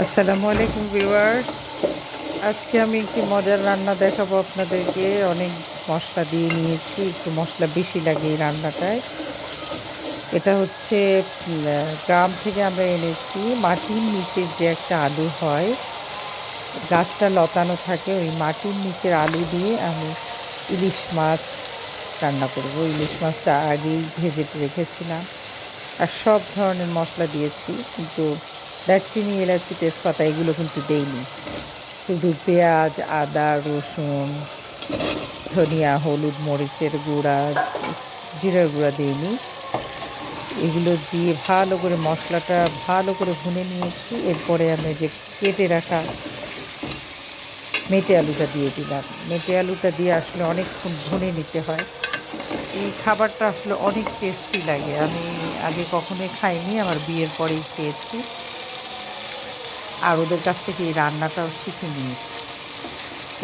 আসসালামু আলাইকুম ভিউয়ার্স। আজকে আমি একটি মজার রান্না দেখাবো আপনাদেরকে। অনেক মশলা দিয়ে নিয়েছি, একটু মশলা বেশি লাগে এই রান্নাটায়। এটা হচ্ছে গ্রাম থেকে আমরা এনেছি। মাটির নিচের যে একটা আলু হয়, গাছটা লতানো থাকে, ওই মাটির নিচের আলু দিয়ে আমি ইলিশ মাছ রান্না করব। ইলিশ মাছটা আগেই ভেজে রেখেছিলাম, আর সব ধরনের মশলা দিয়েছি, কিন্তু দারচিনি, এলাচি, তেজপাতা এগুলো কিন্তু দেইনি। শুধু পেঁয়াজ, আদা, রসুন, ধনিয়া, হলুদ, মরিচের গুঁড়া, জিরার গুঁড়া দিইনি। এগুলো দিয়ে ভালো করে মশলাটা ভালো করে ভুনে নিয়েছি। এরপরে আমি যে কেটে রাখা মেটে আলুটা দিয়ে দিলাম। মেটে আলুটা দিয়ে আসলে অনেকক্ষণ ভুনে নিতে হয়। এই খাবারটা আসলে অনেক টেস্টি লাগে। আমি আগে কখনোই খাইনি, আমার বিয়ের পরেই খেয়েছি, আর ওদের কাছ থেকে এই রান্নাটাও শিখে নিয়েছি।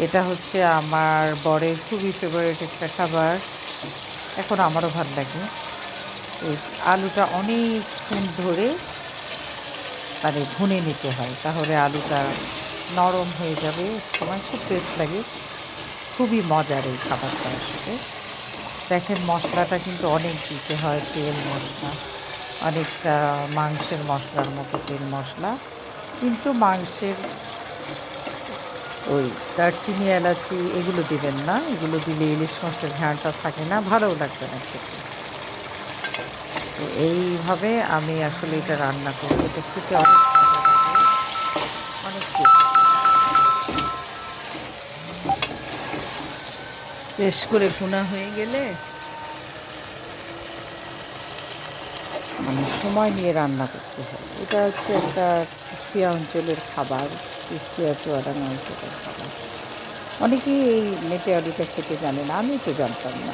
এটা হচ্ছে আমার বরের খুবই ফেভারিট একটা খাবার। এখন আমারও ভাল লাগে। এই আলুটা অনেকক্ষণ ধরে মানে ভুনে নিতে হয়, তাহলে আলুটা নরম হয়ে যাবে। সময় খুব টেস্ট লাগে, খুবই মজার এই খাবারটা আসলে। দেখেন, মশলাটা কিন্তু অনেক দিতে হয়, তেল মশলা অনেকটা মাংসের মশলার মতো তেল মশলা, কিন্তু মাংসের ওই দারচিনি, এলাচি এগুলো দিবেন না। এগুলো দিলে ইলিশ মাছের ঘ্রাণটা থাকে না, ভালোও লাগবে না খেতে। তো এইভাবে আমি আসলে এটা রান্না করি। এটা খেতে অনেক মজা লাগে, অনেক বেশ করে ভুনা হয়ে গেলে মানে সময় নিয়ে রান্না করতে হয়। এটা হচ্ছে একটা কুষ্টিয়া অঞ্চলের খাবার, কুষ্টিয়া চুয়াডাঙ্গা অঞ্চলের খাবার। অনেকেই এই মেটে আলুটা খেতে জানে না, আমি তো জানতাম না।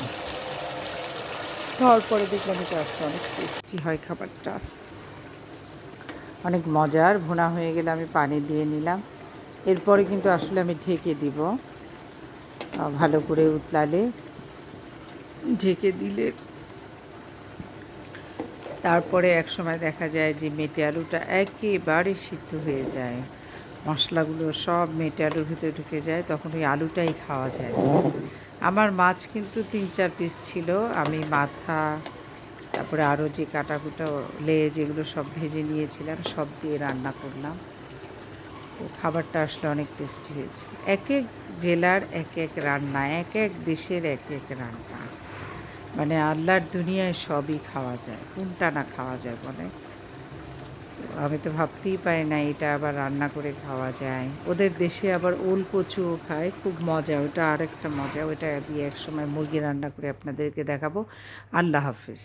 খাওয়ার পরে দেখলাম এটা আসলে অনেক টেস্টি হয় খাবারটা, অনেক মজার। ভুনা হয়ে গেলে আমি পানি দিয়ে নিলাম। এরপরে কিন্তু আসলে আমি ঢেকে দিব। ভালো করে উতলালে ঢেকে দিলে তারপরে একসময় দেখা যায় যে মেটে আলুটা একেবারে সিদ্ধ হয়ে যায়, মশলাগুলো সব মেটে আলুর ভিতরে ঢুকে যায়, তখন ওই আলুটাই খাওয়া যায় না। আমার মাছ কিন্তু ৩-৪ পিস ছিল। আমি মাথা, তারপরে আরও যে কাটাকুটা লেজ, এগুলো সব ভেজে নিয়েছিলাম, সব দিয়ে রান্না করলাম। তো খাবারটা আসলে অনেক টেস্টি হয়েছে। এক এক জেলার এক এক রান্না, এক এক দেশের এক এক রান্না। মানে আল্লাহর দুনিয়ায় সবই খাওয়া যায়, কোনটা না খাওয়া যায় বলে। আমি তো ভাবতেই পারি না এটা আবার রান্না করে খাওয়া যায়। ওদের দেশে আবার ওল কচুও খায়, খুব মজা। ওটা আরেকটা মজা, ওটা দিয়ে একসময় মুরগি রান্না করে আপনাদেরকে দেখাবো। আল্লাহ হাফিজ।